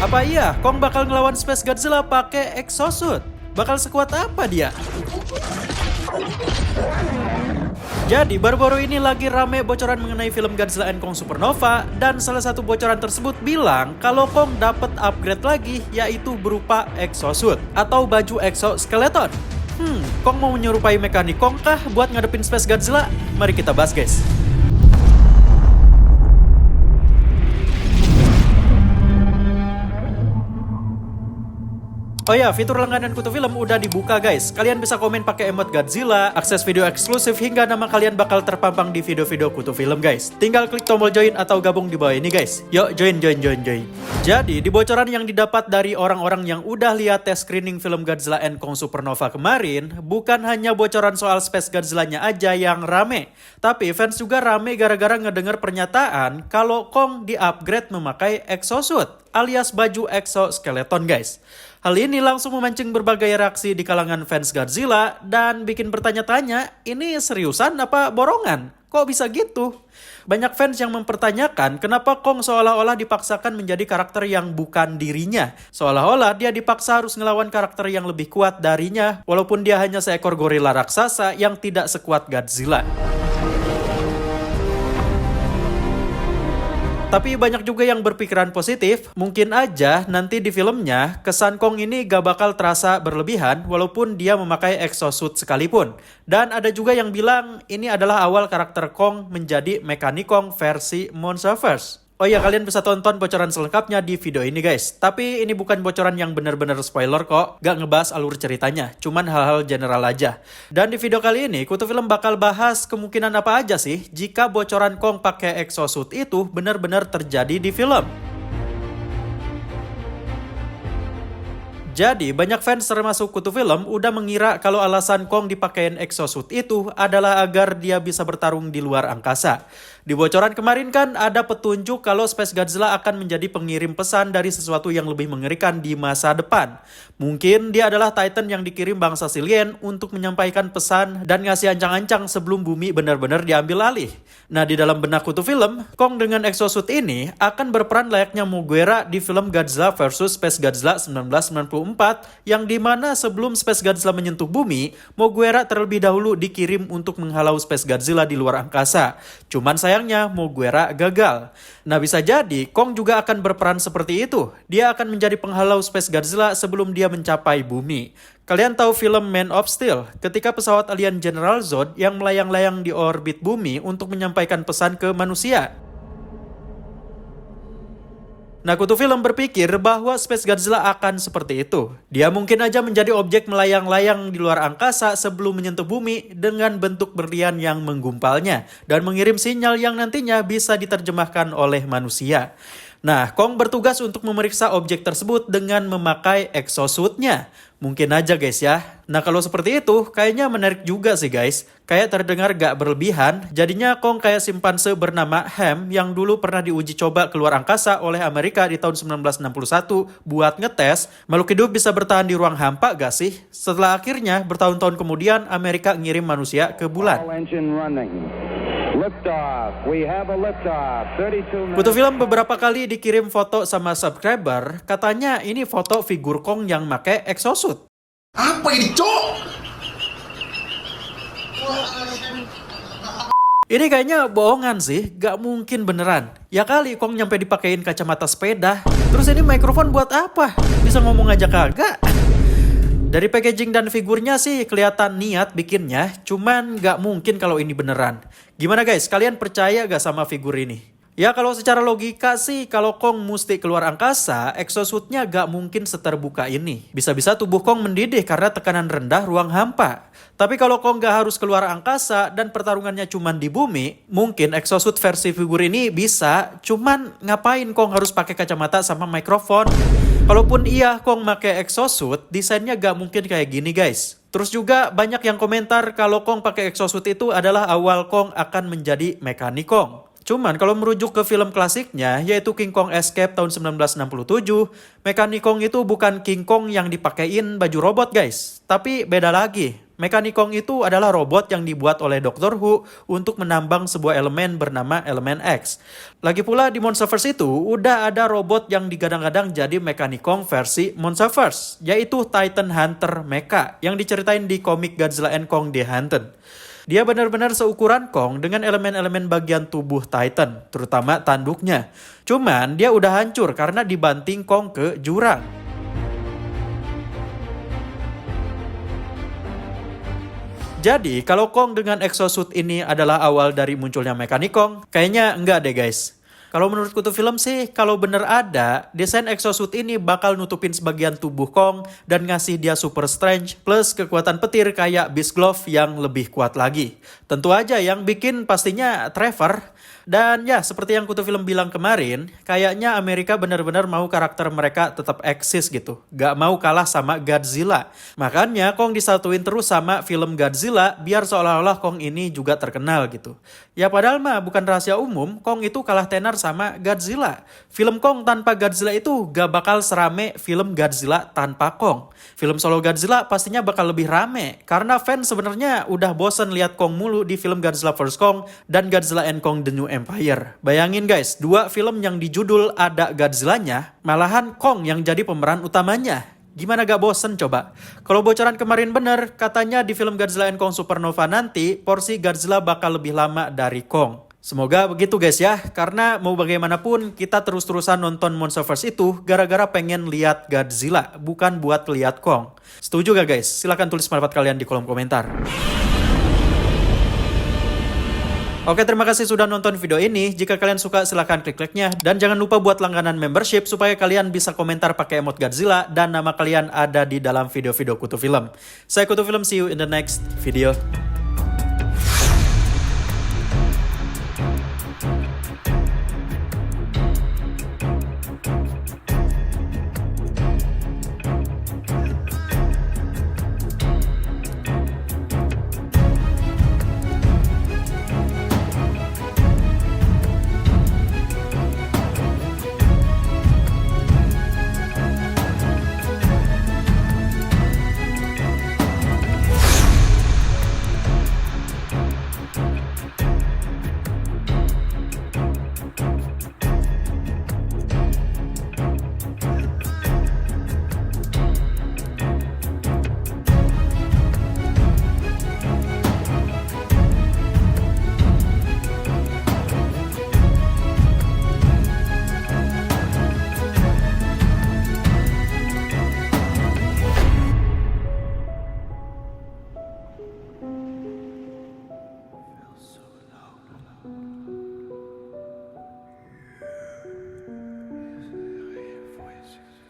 Apa iya Kong bakal ngelawan Space Godzilla pakai exosuit? Bakal sekuat apa dia? Jadi baru-baru ini lagi rame bocoran mengenai film Godzilla and Kong Supernova, dan salah satu bocoran tersebut bilang kalau Kong dapat upgrade lagi, yaitu berupa exosuit atau baju exoskeleton. Kong mau menyerupai mekanik Kong kah buat ngadepin Space Godzilla? Mari kita bahas guys. Oh ya, fitur langganan Kutu Film udah dibuka guys. Kalian bisa komen pakai emot Godzilla, akses video eksklusif, hingga nama kalian bakal terpampang di video-video Kutu Film guys. Tinggal klik tombol join atau gabung di bawah ini guys. Yuk join. Jadi di bocoran yang didapat dari orang-orang yang udah lihat tes screening film Godzilla and Kong Supernova kemarin, bukan hanya bocoran soal Space Godzilla-nya aja yang rame, tapi fans juga rame gara-gara ngedenger pernyataan kalau Kong di-upgrade memakai exosuit alias baju exoskeleton guys. Hal ini langsung memancing berbagai reaksi di kalangan fans Godzilla dan bikin bertanya-tanya, ini seriusan apa borongan? Kok bisa gitu? Banyak fans yang mempertanyakan kenapa Kong seolah-olah dipaksakan menjadi karakter yang bukan dirinya. Seolah-olah dia dipaksa harus ngelawan karakter yang lebih kuat darinya, walaupun dia hanya seekor gorila raksasa yang tidak sekuat Godzilla. Tapi banyak juga yang berpikiran positif, mungkin aja nanti di filmnya kesan Kong ini gak bakal terasa berlebihan walaupun dia memakai exosuit sekalipun. Dan ada juga yang bilang ini adalah awal karakter Kong menjadi mekanik Kong versi Monsterverse. Oh ya, kalian bisa tonton bocoran selengkapnya di video ini guys. Tapi ini bukan bocoran yang benar-benar spoiler kok, gak ngebahas alur ceritanya, cuman hal-hal general aja. Dan di video kali ini, Kutu Film bakal bahas kemungkinan apa aja sih jika bocoran Kong pakai exosuit itu benar-benar terjadi di film. Jadi, banyak fans termasuk Kutu Film udah mengira kalau alasan Kong dipakein exosuit itu adalah agar dia bisa bertarung di luar angkasa. Di bocoran kemarin kan ada petunjuk kalau Space Godzilla akan menjadi pengirim pesan dari sesuatu yang lebih mengerikan di masa depan. Mungkin dia adalah Titan yang dikirim bangsa Silien untuk menyampaikan pesan dan ngasih ancang-ancang sebelum bumi benar-benar diambil alih. Nah, di dalam benak Kutu Film, Kong dengan exosuit ini akan berperan layaknya Mugiwara di film Godzilla vs Space Godzilla 1994, yang dimana sebelum Space Godzilla menyentuh bumi, Mugiwara terlebih dahulu dikirim untuk menghalau Space Godzilla di luar angkasa. Cuman sayangnya Mugiwara gagal. Nah, bisa jadi Kong juga akan berperan seperti itu. Dia akan menjadi penghalau Space Godzilla sebelum dia mencapai bumi. Kalian tahu film Man of Steel? Ketika pesawat alien General Zod yang melayang-layang di orbit bumi untuk menyampaikan pesan ke manusia. Nah, Kutu Film berpikir bahwa Space Godzilla akan seperti itu. Dia mungkin aja menjadi objek melayang-layang di luar angkasa sebelum menyentuh bumi dengan bentuk berlian yang menggumpalnya dan mengirim sinyal yang nantinya bisa diterjemahkan oleh manusia. Nah, Kong bertugas untuk memeriksa objek tersebut dengan memakai exosuitnya. Mungkin aja guys ya. Nah, kalau seperti itu kayaknya menarik juga sih guys. Kayak terdengar gak berlebihan. Jadinya Kong kayak simpanse bernama Ham yang dulu pernah diuji coba keluar angkasa oleh Amerika di tahun 1961 buat ngetes makhluk hidup bisa bertahan di ruang hampa gak sih? Setelah akhirnya bertahun-tahun kemudian Amerika ngirim manusia ke bulan. Kutu Film beberapa kali dikirim foto sama subscriber, katanya ini foto figur Kong yang make exosuit. Apa ini, Cok? Ini kayaknya bohongan sih, gak mungkin beneran. Ya kali Kong nyampe dipakein kacamata sepeda. Terus ini mikrofon buat apa? Bisa ngomong aja kagak? Dari packaging dan figurnya sih kelihatan niat bikinnya, cuman gak mungkin kalau ini beneran. Gimana guys, kalian percaya gak sama figur ini? Ya kalau secara logika sih, kalau Kong mesti keluar angkasa, exosuitnya gak mungkin seterbuka ini. Bisa-bisa tubuh Kong mendidih karena tekanan rendah ruang hampa. Tapi kalau Kong gak harus keluar angkasa dan pertarungannya cuman di bumi, mungkin exosuit versi figur ini bisa, cuman ngapain Kong harus pakai kacamata sama mikrofon? Kalaupun iya Kong pakai exosuit, desainnya gak mungkin kayak gini guys. Terus juga banyak yang komentar kalau Kong pakai exosuit itu adalah awal Kong akan menjadi mekanik Kong. Cuman kalau merujuk ke film klasiknya, yaitu King Kong Escape tahun 1967, mekanik Kong itu bukan King Kong yang dipakein baju robot guys. Tapi beda lagi. Mechanicon itu adalah robot yang dibuat oleh Doctor Who untuk menambang sebuah elemen bernama elemen X. Lagi pula di Monsterverse itu udah ada robot yang digadang-gadang jadi Mechanicon versi Monsterverse, yaitu Titan Hunter Mecha yang diceritain di komik Godzilla and Kong The Hunted. Dia benar-benar seukuran Kong dengan elemen-elemen bagian tubuh Titan, terutama tanduknya. Cuman dia udah hancur karena dibanting Kong ke jurang. Jadi, kalau Kong dengan exosuit ini adalah awal dari munculnya Mechanicon, kayaknya enggak deh guys. Kalau menurut Kutu Film sih, kalau bener ada, desain exosuit ini bakal nutupin sebagian tubuh Kong dan ngasih dia super strength plus kekuatan petir kayak Beast Glove yang lebih kuat lagi. Tentu aja yang bikin pastinya Trevor. Dan ya, seperti yang Kutu Film bilang kemarin, kayaknya Amerika benar-benar mau karakter mereka tetap eksis gitu. Gak mau kalah sama Godzilla. Makanya Kong disatuin terus sama film Godzilla biar seolah-olah Kong ini juga terkenal gitu. Ya padahal mah bukan rahasia umum, Kong itu kalah tenar sama Godzilla. Film Kong tanpa Godzilla itu gak bakal serame film Godzilla tanpa Kong. Film solo Godzilla pastinya bakal lebih rame, karena fans sebenarnya udah bosen lihat Kong mulu di film Godzilla vs Kong dan Godzilla and Kong The New Empire. Bayangin guys, dua film yang di judul ada Godzilla-nya, malahan Kong yang jadi pemeran utamanya. Gimana gak bosen coba? Kalau bocoran kemarin bener, katanya di film Godzilla and Kong Supernova nanti, porsi Godzilla bakal lebih lama dari Kong. Semoga begitu guys ya, karena mau bagaimanapun kita terus-terusan nonton Monsterverse itu gara-gara pengen lihat Godzilla, bukan buat lihat Kong. Setuju gak guys? Silahkan tulis pendapat kalian di kolom komentar. Oke, terima kasih sudah nonton video ini. Jika kalian suka, silahkan klik like-nya. Dan jangan lupa buat langganan membership supaya kalian bisa komentar pakai emot Godzilla dan nama kalian ada di dalam video-video Kutu Film. Saya Kutu Film, see you in the next video.